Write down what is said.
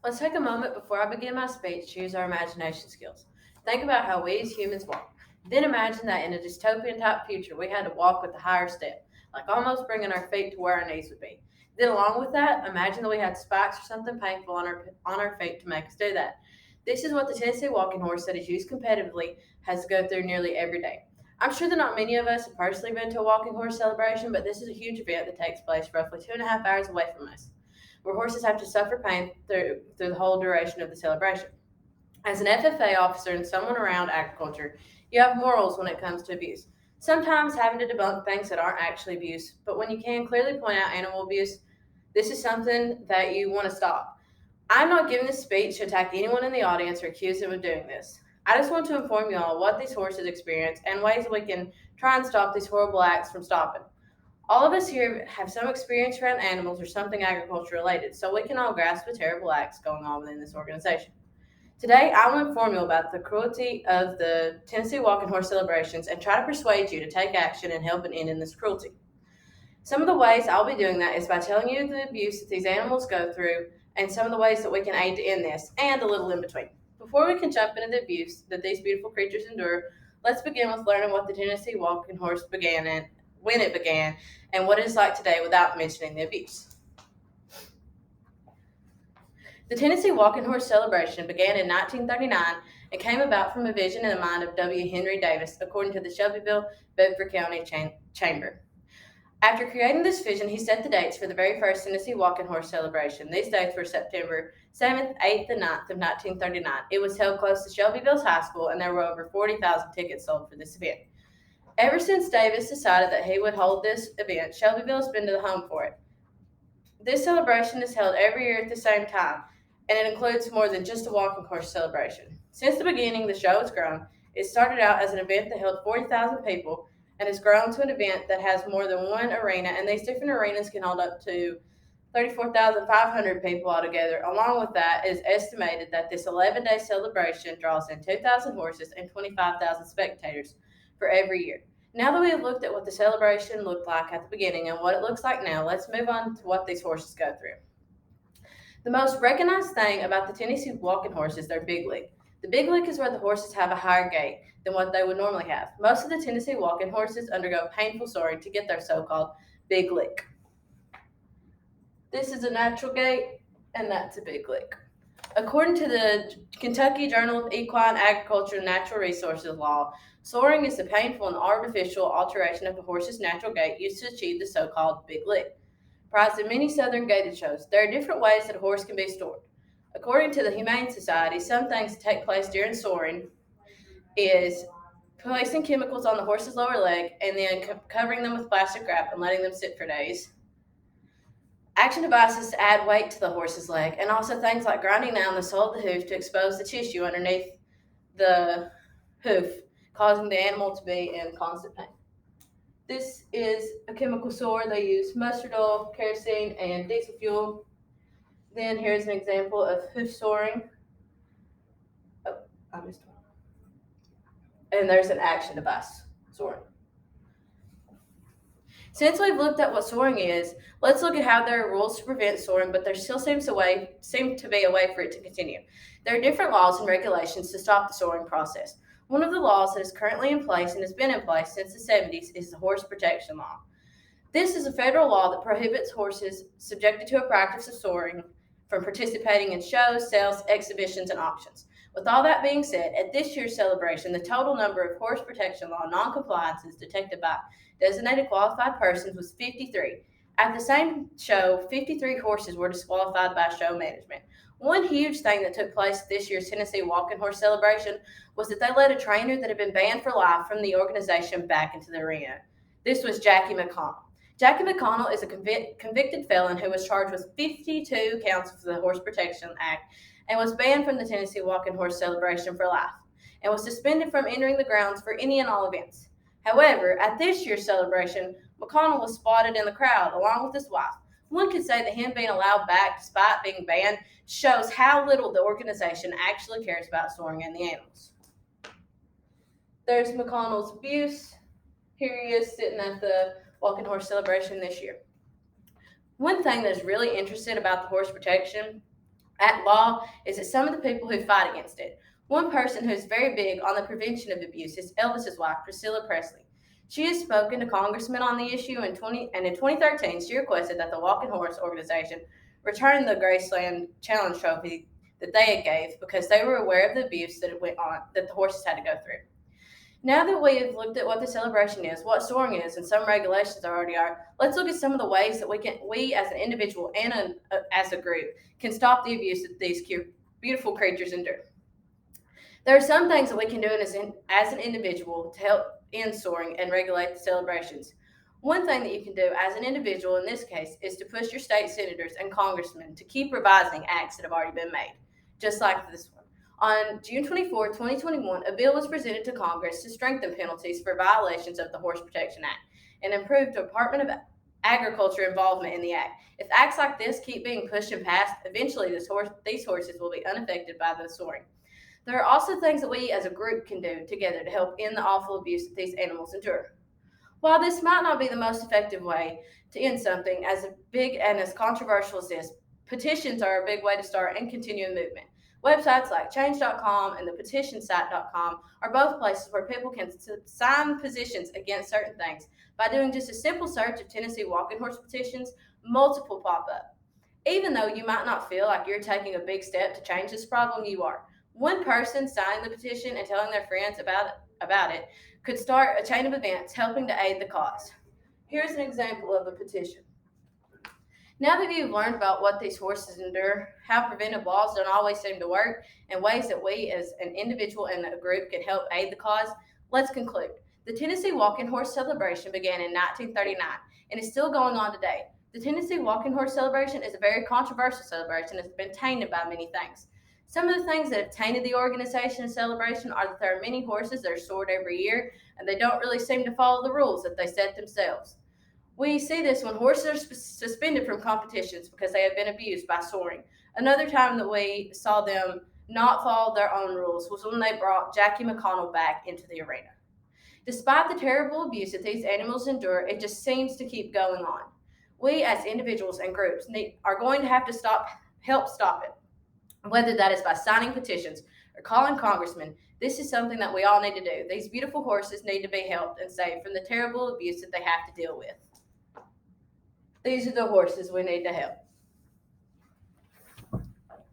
Let's take a moment before I begin my speech to use our imagination skills. Think about how we as humans walk. Then imagine that in a dystopian type future, we had to walk with a higher step, like almost bringing our feet to where our knees would be. Then, along with that, imagine that we had spikes or something painful on our feet to make us do that. This is what the Tennessee walking horse that is used competitively has to go through nearly every day. I'm sure that not many of us have personally been to a walking horse celebration, but this is a huge event that takes place roughly 2.5 hours away from us where horses have to suffer pain through the whole duration of the celebration. As an FFA officer and someone around agriculture, you have morals when it comes to abuse. Sometimes having to debunk things that aren't actually abuse, but when you can clearly point out animal abuse, this is something that you want to stop. I'm not giving this speech to attack anyone in the audience or accuse them of doing this. I just want to inform you all what these horses experience and ways we can try and stop these horrible acts from stopping. All of us here have some experience around animals or something agriculture related, so we can all grasp the terrible acts going on within this organization. Today, I will inform you about the cruelty of the Tennessee Walking Horse celebrations and try to persuade you to take action and help in ending this cruelty. Some of the ways I'll be doing that is by telling you the abuse that these animals go through and some of the ways that we can aid to end this, and a little in between. Before we can jump into the abuse that these beautiful creatures endure, let's begin with learning what the Tennessee Walking Horse began and when it began, and what it is like today without mentioning the abuse. The Tennessee Walking Horse celebration began in 1939 and came about from a vision in the mind of W. Henry Davis, according to the Shelbyville, Bedford County Chamber. After creating this vision, he set the dates for the very first Tennessee Walking Horse celebration. These dates were September 7th, 8th, and 9th of 1939. It was held close to Shelbyville's high school, and there were over 40,000 tickets sold for this event. Ever since Davis decided that he would hold this event, Shelbyville has been to the home for it. This celebration is held every year at the same time, and it includes more than just a walking horse celebration. Since the beginning, the show has grown. It started out as an event that held 40,000 people and has grown to an event that has more than one arena, and these different arenas can hold up to 34,500 people altogether. Along with that, it is estimated that this 11-day celebration draws in 2,000 horses and 25,000 spectators for every year. Now that we have looked at what the celebration looked like at the beginning and what it looks like now, let's move on to what these horses go through. The most recognized thing about the Tennessee walking horse is their big lick. The big lick is where the horses have a higher gait than what they would normally have. Most of the Tennessee walking horses undergo painful soaring to get their so-called big lick. This is a natural gait, and that's a big lick. According to the Kentucky Journal of Equine Agriculture and Natural Resources Law, soaring is the painful and artificial alteration of the horse's natural gait used to achieve the so-called big lick. Prized in many southern gaited shows, there are different ways that a horse can be stored. According to the Humane Society, some things that take place during soaring is placing chemicals on the horse's lower leg and then covering them with plastic wrap and letting them sit for days. Action devices to add weight to the horse's leg, and also things like grinding down the sole of the hoof to expose the tissue underneath the hoof, causing the animal to be in constant pain. This is a chemical sore. They use mustard oil, kerosene, and diesel fuel. Then here's an example of hoof soaring. Oh, I missed one. And there's an action device soaring. Since we've looked at what soaring is, let's look at how there are rules to prevent soaring, but there still seem to be a way for it to continue. There are different laws and regulations to stop the soaring process. One of the laws that is currently in place and has been in place since the 70s is the Horse Protection Law. This is a federal law that prohibits horses subjected to a practice of soaring from participating in shows, sales, exhibitions, and auctions. With all that being said, at this year's celebration, the total number of horse protection law noncompliances detected by designated qualified persons was 53. At the same show, 53 horses were disqualified by show management. One huge thing that took place at this year's Tennessee Walking Horse celebration was that they let a trainer that had been banned for life from the organization back into the arena. This was Jackie McConnell. Jackie McConnell is a convicted felon who was charged with 52 counts of the Horse Protection Act and was banned from the Tennessee Walking Horse celebration for life and was suspended from entering the grounds for any and all events. However, at this year's celebration, McConnell was spotted in the crowd along with his wife. One could say that him being allowed back despite being banned shows how little the organization actually cares about soaring and the animals. There's McConnell's abuse. Here he is sitting at the walking horse celebration this year. One thing that's really interesting about the horse protection at law is that some of the people who fight against it. One person who is very big on the prevention of abuse is Elvis's wife, Priscilla Presley. She has spoken to congressmen on the issue and in 2013 she requested that the Walking Horse organization return the Graceland Challenge trophy that they had gave because they were aware of the abuse that it went on that the horses had to go through. Now that we have looked at what the celebration is, what soaring is, and some regulations already are, let's look at some of the ways that we as an individual and as a group, can stop the abuse that these beautiful creatures endure. There are some things that we can do as an individual to help end soaring and regulate the celebrations. One thing that you can do as an individual in this case is to push your state senators and congressmen to keep revising acts that have already been made, just like this one. On June 24, 2021, a bill was presented to Congress to strengthen penalties for violations of the Horse Protection Act and improve Department of Agriculture involvement in the act. If acts like this keep being pushed and passed, eventually these horses will be unaffected by the soaring. There are also things that we as a group can do together to help end the awful abuse that these animals endure. While this might not be the most effective way to end something as big and as controversial as this, petitions are a big way to start and continue a movement. Websites like change.com and the petitionsite.com are both places where people can sign petitions against certain things. By doing just a simple search of Tennessee walking horse petitions, multiple pop up. Even though you might not feel like you're taking a big step to change this problem, you are. One person signing the petition and telling their friends about it could start a chain of events helping to aid the cause. Here's an example of a petition. Now that you've learned about what these horses endure, how preventive laws don't always seem to work, and ways that we as an individual and a group can help aid the cause, let's conclude. The Tennessee Walking Horse Celebration began in 1939 and is still going on today. The Tennessee Walking Horse Celebration is a very controversial celebration that's been tainted by many things. Some of the things that have tainted the organization and celebration are that there are many horses that are soared every year and they don't really seem to follow the rules that they set themselves. We see this when horses are suspended from competitions because they have been abused by soaring. Another time that we saw them not follow their own rules was when they brought Jackie McConnell back into the arena. Despite the terrible abuse that these animals endure, it just seems to keep going on. We as individuals and groups are going to have to help stop it. Whether that is by signing petitions or calling congressmen, this is something that we all need to do. These beautiful horses need to be helped and saved from the terrible abuse that they have to deal with. These are the horses we need to help.